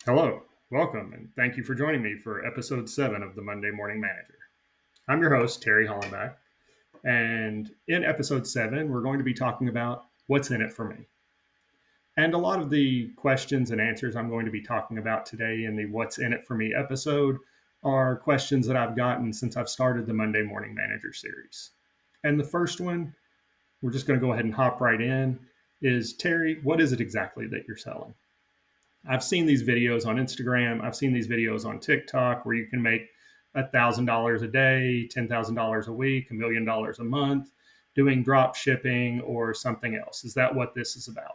Hello, welcome, and thank you for joining me for episode 7 of the Monday Morning Manager. I'm your host, Terry Hollenbach, and in episode 7, we're going to be talking about what's in it for me. And a lot of the questions and answers I'm going to be talking about today in the What's in It for Me episode are questions that I've gotten since I've started the Monday Morning Manager series. And the first one, we're just going to go ahead and hop right in, is Terry, what is it exactly that you're selling? I've seen these videos on Instagram. I've seen these videos on TikTok where you can make $1,000 a day, $10,000 a week, $1 million a month doing drop shipping or something else. Is that what this is about?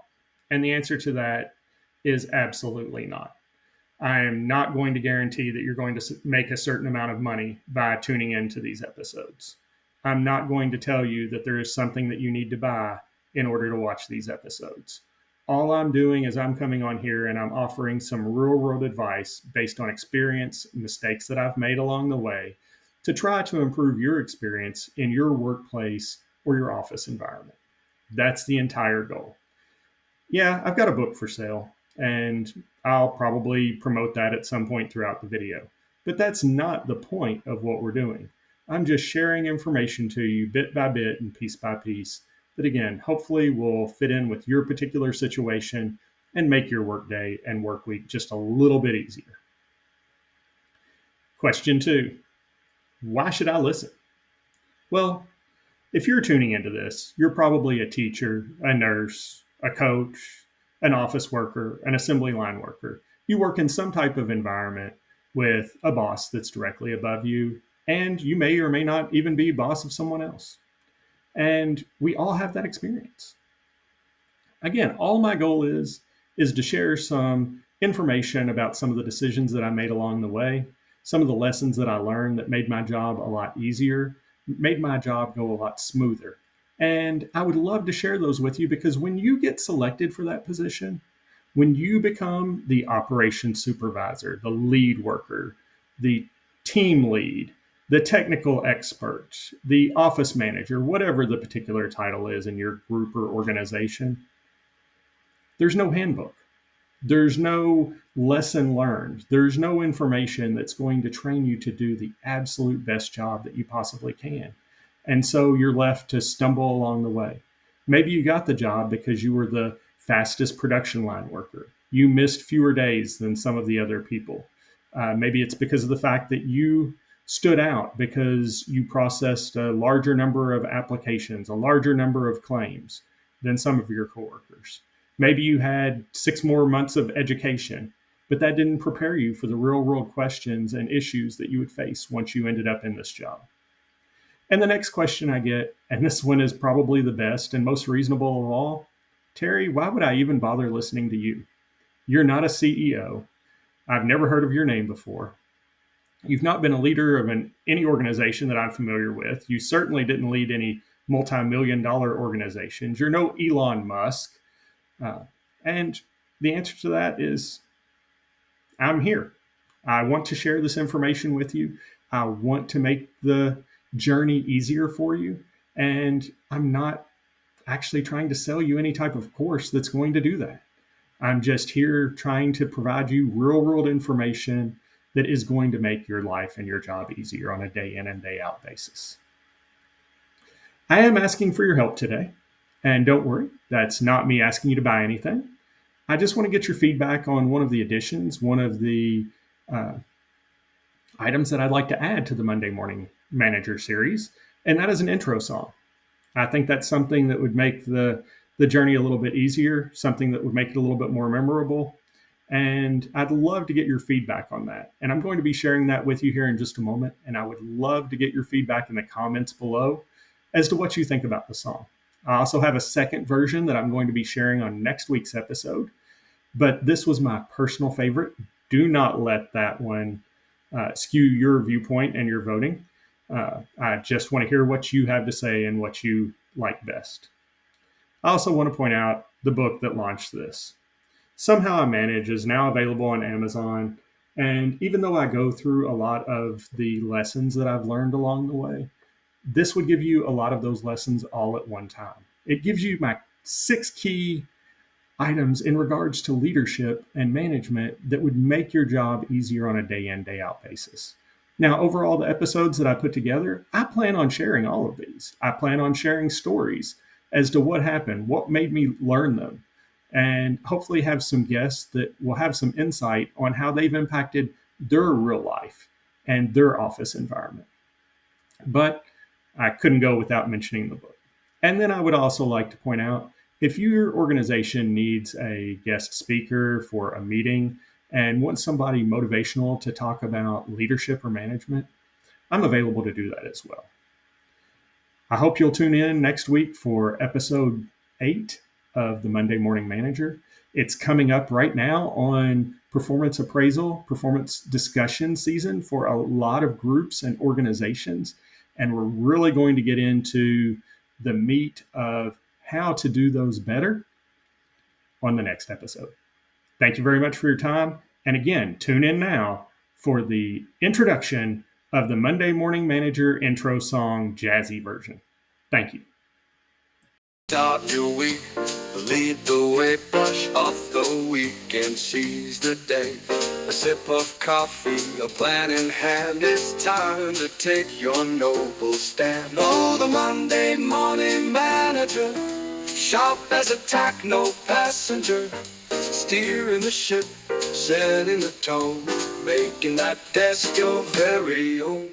And the answer to that is absolutely not. I am not going to guarantee that you're going to make a certain amount of money by tuning into these episodes. I'm not going to tell you that there is something that you need to buy in order to watch these episodes. All I'm doing is I'm coming on here and I'm offering some real world advice based on experience, mistakes that I've made along the way to try to improve your experience in your workplace or your office environment. That's the entire goal. Yeah, I've got a book for sale, and I'll probably promote that at some point throughout the video. But that's not the point of what we're doing. I'm just sharing information to you bit by bit and piece by piece that, again, hopefully will fit in with your particular situation and make your workday and work week just a little bit easier. Question 2: why should I listen? Well, if you're tuning into this, you're probably a teacher, a nurse, a coach, an office worker, an assembly line worker. You work in some type of environment with a boss that's directly above you, and you may or may not even be boss of someone else. And we all have that experience. Again, all my goal is to share some information about some of the decisions that I made along the way, some of the lessons that I learned that made my job a lot easier, made my job go a lot smoother. And I would love to share those with you because when you get selected for that position, when you become the operations supervisor, the lead worker, the team lead, the technical expert, the office manager, whatever the particular title is in your group or organization, there's no handbook. There's no lesson learned. There's no information that's going to train you to do the absolute best job that you possibly can. And so you're left to stumble along the way. Maybe you got the job because you were the fastest production line worker. You missed fewer days than some of the other people. Maybe it's because of the fact that you stood out because you processed a larger number of applications, a larger number of claims than some of your coworkers. Maybe you had 6 more months of education, but that didn't prepare you for the real world questions and issues that you would face once you ended up in this job. And the next question I get, and this one is probably the best and most reasonable of all: Terry, why would I even bother listening to you? You're not a CEO. I've never heard of your name before. You've not been a leader of any organization that I'm familiar with. You certainly didn't lead any multi-million-dollar organizations. You're no Elon Musk. Uh, and the answer to that is I'm here. I want to share this information with you. I want to make the journey easier for you. And I'm not actually trying to sell you any type of course that's going to do that. I'm just here trying to provide you real world information that is going to make your life and your job easier on a day in and day out basis. I am asking for your help today. And don't worry, that's not me asking you to buy anything. I just want to get your feedback on one of the additions, one of the uh, items that I'd like to add to the Monday Morning Manager series, and that is an intro song. I think that's something that would make the journey a little bit easier, something that would make it a little bit more memorable. And I'd love to get your feedback on that. And I'm going to be sharing that with you here in just a moment. And I would love to get your feedback in the comments below as to what you think about the song. I also have a second version that I'm going to be sharing on next week's episode. But this was my personal favorite. Do not let that one skew your viewpoint and your voting. I just want to hear what you have to say and what you like best. I also want to point out the book that launched this. Somehow I Manage is now available on Amazon. And even though I go through a lot of the lessons that I've learned along the way, this would give you a lot of those lessons all at one time. It gives you my 6 key items in regards to leadership and management that would make your job easier on a day in, day out basis. Now, overall, the episodes that I put together, I plan on sharing all of these. I plan on sharing stories as to what happened, what made me learn them, and hopefully have some guests that will have some insight on how they've impacted their real life and their office environment. But I couldn't go without mentioning the book. And then I would also like to point out, if your organization needs a guest speaker for a meeting and wants somebody motivational to talk about leadership or management, I'm available to do that as well. I hope you'll tune in next week for episode 8 of the Monday Morning Manager. It's coming up right now on performance appraisal, performance discussion season for a lot of groups and organizations. And we're really going to get into the meat of how to do those better on the next episode. Thank you very much for your time. And again, tune in now for the introduction of the Monday Morning Manager intro song, jazzy version. Thank you. Start your week, lead the way, brush off the weekend, seize the day. A sip of coffee, a plan in hand, it's time to take your noble stand. Oh, the Monday Morning Manager, sharp as a tack, no passenger, steering the ship, setting the tone, making that desk your very own.